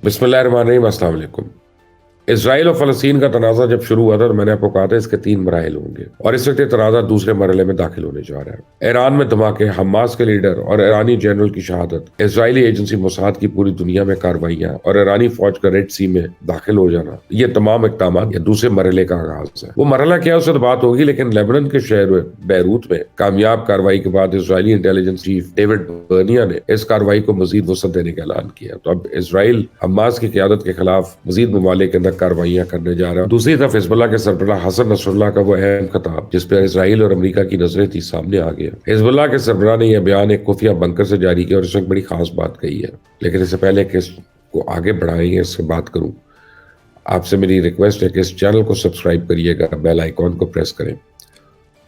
बिस्मिल्लाहिर्रहमानिर्रहीम, अस्सलाम वालेकुम। इसराइल और फ़लस्तीन का तनाज़ा जब शुरू हुआ था तो मैंने आपको कहा था इसके 3 मराहिल होंगे और इस वक्त ये तनाज़ा दूसरे मरहले में दाखिल होने जा रहा है। ईरान में धमाके, हमास के लीडर और ईरानी जनरल की शहादत, इजरायली एजेंसी मोसाद की पूरी दुनिया में कार्रवाइयाँ और ईरानी फौज का रेड सी में दाखिल हो जाना, ये तमाम इक़दाम ये दूसरे मरहले का आगाज है। वो मरहला क्या है उससे तो बात होगी, लेकिन लेबनान के शहर बैरूत में कामयाब कार्रवाई के बाद इसराइली इंटेलिजेंस चीफ डेविड बर्निया ने इस कार्रवाई को मजीद वसअत देने का ऐलान किया। तो अब इसराइल हमास की क़यादत के खिलाफ मजीद ममालिक के अंदर कार्रवाइयां करने जा रहा है। दूसरी तरफ हिजबुल्लाह के सरबराह हसन नसरुल्लाह का वो अहम खिताब जिस पर इसराइल और अमेरिका की नजरें थी, सामने आ गया। हिजबुल्लाह के सरबराह ने यह बयान एक खुफिया बंकर से जारी किया और इसमें बड़ी खास बात कही है। लेकिन इससे पहले कि इसको आगे बढ़ाएंगे, इससे बात करूं, आपसे मेरी रिक्वेस्ट है कि इस चैनल को सब्सक्राइब करिएगा, बेल आइकॉन को प्रेस करें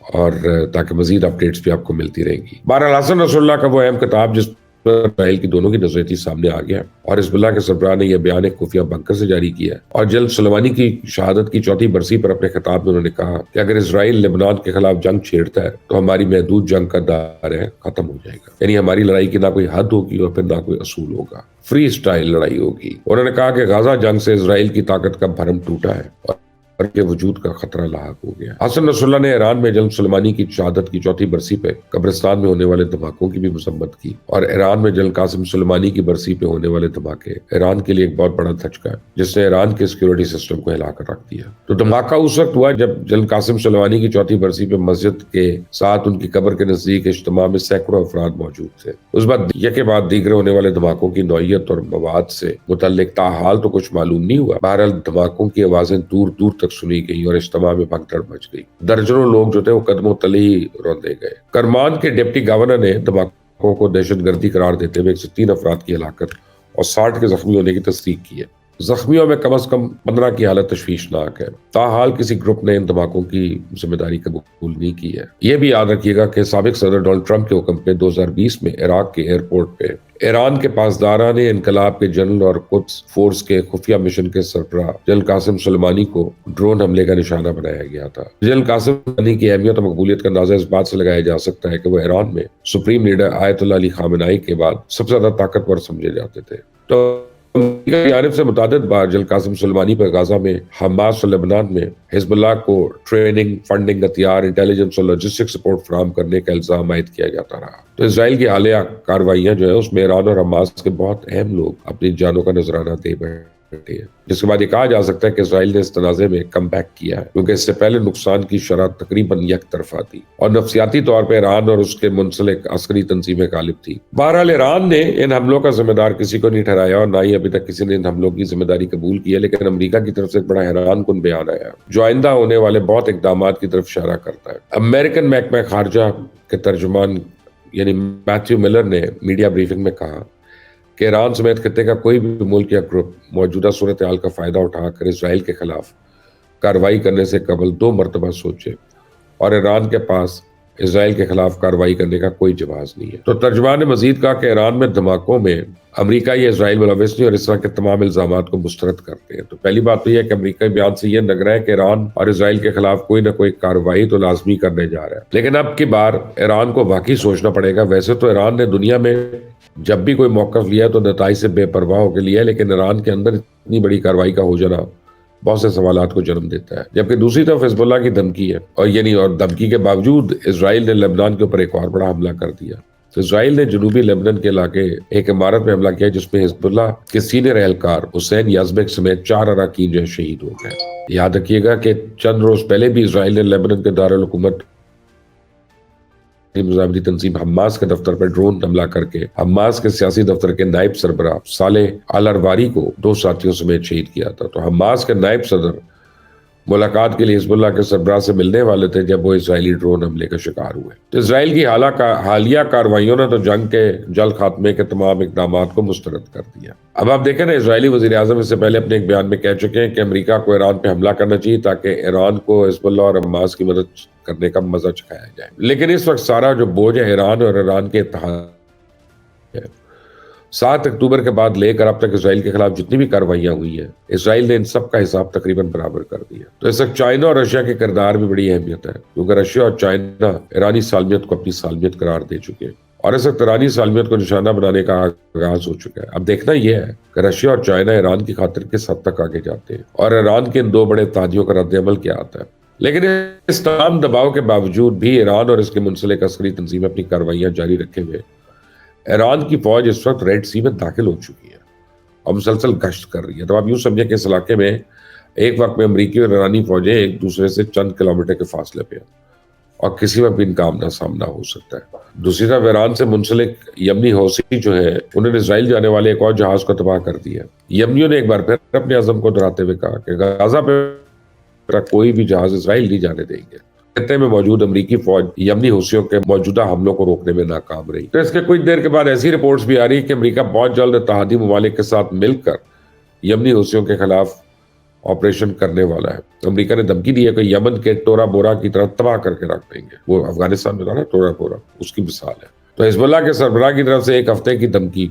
और ताकि मजीद अपडेट्स भी आपको मिलती रहेंगी। बहरहाल हसन नसरुल्लाह का वो अहम खिताब जिस इसराइल की दोनों की नजरें थी, सामने आ गया और हिजबुल्लाह के सरबराह ने यह बयान एक खुफिया बंकर से जारी किया और जनरल सुलेमानी की शहादत की 4वीं बरसी पर अपने खिताब में उन्होंने कहा कि अगर इसराइल लेबनान के खिलाफ जंग छेड़ता है तो हमारी महदूद जंग का दायरा खत्म हो जाएगा, यानी हमारी लड़ाई की ना कोई हद होगी और फिर ना कोई असूल होगा, फ्री स्टाइल लड़ाई होगी। उन्होंने कहा कि गाजा जंग से इसराइल की ताकत का भरम टूटा है और के वजूद का खतरा लाहक हो गया। हसन नसरुल्लाह ने ईरान में जनरल सुलेमानी की शहादत की 4वीं बरसी पे कब्रिस्तान में होने वाले धमाकों की भी मजम्मत की और ईरान में जनरल कासिम सुलेमानी की बरसी पे होने वाले धमाके ईरान के लिए एक बहुत बड़ा धचका है जिसने ईरान के सिक्योरिटी सिस्टम को हिलाकर रख दिया। तो धमाका उस वक्त हुआ जब जनरल कासिम सुलेमानी की 4वीं बरसी पे मस्जिद के साथ उनकी कब्र के नजदीक इज्तिमा में सैकड़ों अफराद मौजूद थे। उस बाद दीगर होने वाले धमाकों की नौइयत और मवाद से मुतल्लिक ताहाल तो कुछ मालूम नहीं हुआ। बहरहाल धमाकों की आवाजें दूर दूर तक सुनी गई और इज्तिमा में भगदड़ मच गई। दर्जनों लोग जो थे वो कदमों तले ही रौंदे गए। करमान के डिप्टी गवर्नर ने धमाकों को दहशतगर्दी करार देते हुए 103 अफराद की हलाकत और 60 के जख्मी होने की तस्दीक की है। जख्मियों में कम से कम 15 की हालत तशवीशनाक है। ताहाल किसी ग्रुप ने इन धमाकों की जिम्मेदारी कबूल नहीं की है। यह भी याद रखिएगा कि साबिक सदर डोनाल्ड ट्रंप के हुक्म पे 2020 में इराक के एयरपोर्ट पे ईरान के पासदारान इनकलाब के जनरल और कुद्स फोर्स के खुफिया मिशन के सरबराह जनरल कासिम सुलेमानी को ड्रोन हमले का निशाना बनाया गया था। जनरल कासिम सुलेमानी की अहमियत और मकबूलियत का अंदाजा इस बात से लगाया जा सकता है कि वो ईरान में supreme leader Ayatollah Ali Khamenei के बाद सबसे ज्यादा ताकतवर समझे जाते थे। तो जानिब से मुतादिद बार जनरल कासिम सुलेमानी पर गाजा में, हमास और लेबनान में हिजबुल्लाह को ट्रेनिंग, फंडिंग, हथियार, इंटेलिजेंस और लॉजिस्टिक सपोर्ट फराहम करने का इल्जाम आयद किया जाता रहा। तो इसराइल की हालिया कार्रवाइयां जो है उसमें ईरान और हमास के बहुत अहम लोग अपनी जानों का नजराना दे बैठे हैं, जिसके बाद ये कहा जा सकता है कि इसराइल ने इस तनाज़े में कम बैक किया है क्योंकि इससे पहले नुकसान की शरह तकरीबन एक तरफा थी और नफसियाती तौर पर ईरान और उसके मुंसलिक अस्करी तंजीमें गालिब थी। बहरहाल ईरान ने इन हमलों का जिम्मेदार किसी को नहीं ठहराया और ना ही अभी तक किसी ने इन हमलों की जिम्मेदारी कबूल की है, लेकिन अमेरिका की तरफ से एक बड़ा हैरान कुन बयान आया जो आइंदा होने वाले बहुत इकदाम की तरफ इशारा करता है। अमेरिकन महकमा खारजा के तर्जुमान यानी मैथ्यू मिलर ने मीडिया ब्रीफिंग में कहा कि ईरान समेत खत्ते का कोई भी मुल्क या ग्रुप मौजूदा सूरत हाल का फायदा उठाकर इसराइल के खिलाफ कार्रवाई करने से कबल 2 मरतबा सोचे और ईरान के पास इसराइल के खिलाफ कार्रवाई करने का कोई जवाब नहीं है। तो तर्जुमान ने मजीद कहा कि ईरान में धमाकों में अमेरिका या इसराइल मुलविस नहीं और इस तरह के तमाम इल्जाम को मुस्तरद करते हैं। तो पहली बात तो यह है कि अमेरिका बयान से यह लग रहा है कि ईरान और इसराइल के खिलाफ कोई ना कोई कार्रवाई तो लाजमी करने जा रहा है, लेकिन अब की बार ईरान को वाकई सोचना पड़ेगा। वैसे तो ईरान ने दुनिया में जब भी कोई मौकफ लिया तो नताइज से बेपरवाह होकर लिया है, लेकिन ईरान के अंदर इतनी बड़ी कार्रवाई का हो जाना बहुत से सवालात को जन्म देता है। जबकि दूसरी तरफ हिजबुल्लाह की धमकी है और धमकी के बावजूद इसराइल ने लेबनान के ऊपर एक और बड़ा हमला कर दिया। तो इसराइल ने जनूबी लेबनान के इलाके एक इमारत में हमला किया जिसमें हिजबुल्लाह के सीनियर एहलकार हुसैन याजबेक समेत 4 अरकान जो शहीद हो गए। याद रखिएगा कि चंद रोज पहले भी इसराइल ने लेबनान के दारुल हुकूमत मुजाहिदी तंजीम हमास के दफ्तर पर ड्रोन हमला करके हमास के सियासी दफ्तर के नायब सरबराह सालेह अल अरवारी को 2 साथियों समेत शहीद किया था। तो हमास के नायब सदर मुलाकात के लिए हिजबुल्लाह के सरबराह से मिलने वाले थे जब वो इसराइली ड्रोन हमले का शिकार हुए। तो इसराइल की हालिया कार्रवाइयों ने तो जंग के जल्द खात्मे के तमाम इकदाम को मुस्तरद कर दिया। अब आप देखें ना, इसराइली वज़ीर आज़म इससे पहले अपने एक बयान में कह चुके हैं कि अमेरिका को ईरान पे हमला करना चाहिए ताकि ईरान को हिजबुल्लाह और हमास की मदद करने का मजा चखाया जाए। लेकिन इस वक्त सारा जो बोझ है ईरान और ईरान के इत्तेहाद है। 7 अक्टूबर के बाद लेकर अब तक इसराइल के खिलाफ जितनी भी कार्रवाइयां हुई है, इसराइल ने इन सब का हिसाब तकरीबन बराबर कर दिया। तो इस वक्त चाइना और रशिया के किरदार में बड़ी अहमियत है क्योंकि रशिया और चाइना ईरानी सालमियत को अपनी सालमियत करार दे चुके हैं اور اس وقت ایرانی سالمیت کو نشانہ بنانے کا آغاز ہو چکا ہے۔ اب دیکھنا یہ ہے کہ رشیا اور چائنا ایران کی خاطر کس حد تک آگے جاتے ہیں اور ایران کے ان دو بڑے اتحادیوں کا رد عمل کیا آتا ہے۔ لیکن اس تمام دباؤ کے باوجود بھی ایران اور اس کے منسلک عسکری تنظیمیں اپنی کارروائیاں جاری رکھے ہوئے ایران کی فوج اس وقت ریڈ سی میں داخل ہو چکی ہے اور مسلسل گشت کر رہی ہے۔ تو آپ یوں سمجھیں کہ اس علاقے میں ایک وقت میں امریکی اور ایرانی فوجیں ایک دوسرے سے چند کلومیٹر کے فاصلے پہ ہیں اور کسی وقت بھی ان کا آمنا سامنا ہو سکتا ہے۔ دوسری طرف ایران سے منسلک یمنی حوثی جو ہے انہوں نے اسرائیل جانے والے ایک اور جہاز کو تباہ کر دیا۔ یمنیوں نے ایک بار پھر اپنے عزم کو دہراتے ہوئے کہا کہ غزہ پہ کوئی بھی جہاز اسرائیل نہیں جانے دیں گے۔ خطے میں موجود امریکی فوج یمنی حوثیوں کے موجودہ حملوں کو روکنے میں ناکام رہی۔ تو اس کے کچھ دیر کے بعد ایسی رپورٹس بھی آ رہی کہ امریکہ بہت جلد اتحادی ممالک کے ساتھ مل کر یمنی حوثیوں کے خلاف آپریشن کرنے والا ہے۔ امریکہ نے دھمکی دی ہے کہ یمن کے ٹورا بورا کی طرح تباہ کر کے رکھ دیں گے۔ وہ افغانستان میں تھا نا ٹورا بورا، اس کی مثال ہے۔ تو حزب اللہ کے سربراہ کی طرف سے ایک ہفتے کی دھمکی،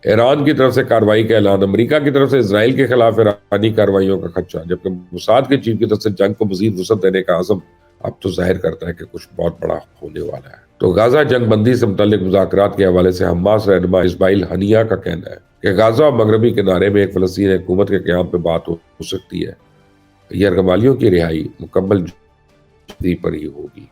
ایران کی طرف سے کارروائی کا اعلان، امریکہ کی طرف سے اسرائیل کے خلاف ایرانی کارروائیوں کا خدشہ، جبکہ موساد کے چیف کی طرف سے جنگ کو مزید وسعت دینے کا عزم اب تو ظاہر کرتا ہے کہ کچھ بہت بڑا ہونے والا ہے۔ تو غزہ جنگ بندی سے متعلق مذاکرات کے حوالے سے حماس رہنما اسماعیل ہنیہ کا کہنا ہے کہ غزہ اور مغربی کنارے میں ایک فلسطینی حکومت کے قیام پہ بات ہو سکتی ہے، یرغمالیوں کی رہائی مکمل جدی پر ہی ہوگی۔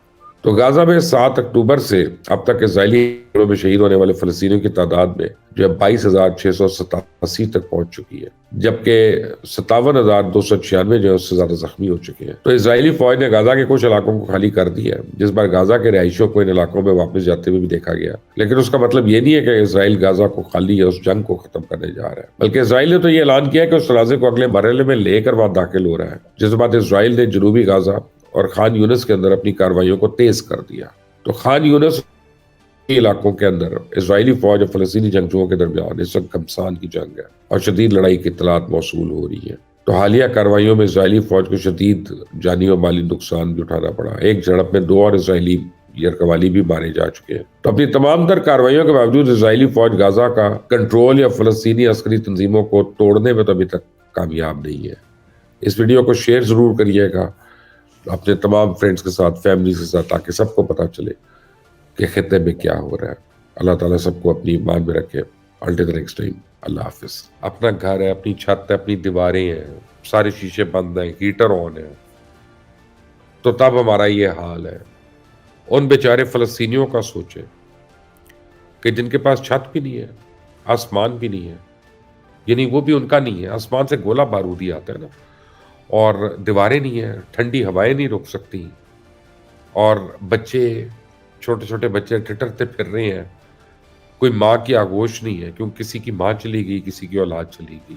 تو غزہ میں 7 اکتوبر سے اب تک اسرائیلی حملوں میں شہید ہونے والے فلسطینیوں کی تعداد میں جو ہے 22,687 تک پہنچ چکی ہے، جبکہ 57,296 جو ہے اس سے زیادہ زخمی ہو چکے ہیں۔ تو اسرائیلی فوج نے غزہ کے کچھ علاقوں کو خالی کر دیا ہے، جس بار غزہ کے رہائشیوں کو ان علاقوں میں واپس جاتے ہوئے بھی دیکھا گیا، لیکن اس کا مطلب یہ نہیں ہے کہ اسرائیل غزہ کو خالی یا اس جنگ کو ختم کرنے جا رہا ہے، بلکہ اسرائیل نے تو یہ اعلان کیا ہے کہ اس تنازع کو اگلے مرحلے میں لے کر وہاں داخل ہو رہا ہے، جس بعد اسرائیل نے جنوبی غزہ اور خان یونس کے اندر اپنی کارروائیوں کو تیز کر دیا۔ تو خان یونس کے علاقوں کے اندر اسرائیلی فوج اور فلسطینی جنگجوؤں کے درمیان اس وقت گھمسان کی جنگ ہے اور شدید لڑائی کی اطلاعات موصول ہو رہی ہے۔ تو حالیہ کارروائیوں میں اسرائیلی فوج کو شدید جانی و مالی نقصان بھی اٹھانا پڑا۔ ایک جھڑپ میں 2 اور اسرائیلی یرغمالی بھی مارے جا چکے ہیں۔ تو اپنی تمام تر کارروائیوں کے باوجود اسرائیلی فوج غزہ کا کنٹرول یا فلسطینی عسکری تنظیموں کو توڑنے میں تو ابھی تک کامیاب نہیں ہے۔ اس ویڈیو کو شیئر ضرور کریے گا اپنے تمام فرینڈز کے ساتھ، فیملیز کے ساتھ، تاکہ سب کو پتا چلے کہ خطے میں کیا ہو رہا ہے۔ اللہ تعالیٰ سب کو اپنی ایمان میں رکھے۔ until the next time، اللہ حافظ۔ اپنا گھر ہے، اپنی چھت ہے، اپنی دیواریں ہیں، سارے شیشے بند ہیں، ہیٹر آن ہے، تو تب ہمارا یہ حال ہے۔ ان بیچارے فلسطینیوں کا سوچیں کہ جن کے پاس چھت بھی نہیں ہے، آسمان بھی نہیں ہے، یعنی وہ بھی ان کا نہیں ہے، آسمان سے گولہ بارودی آتا ہے نا، اور دیواریں نہیں ہیں، ٹھنڈی ہوائیں نہیں رک سکتی، اور بچے، چھوٹے چھوٹے بچے ٹٹرتے پھر رہے ہیں، کوئی ماں کی آغوش نہیں ہے، کیونکہ کسی کی ماں چلی گئی، کسی کی اولاد چلی گئی۔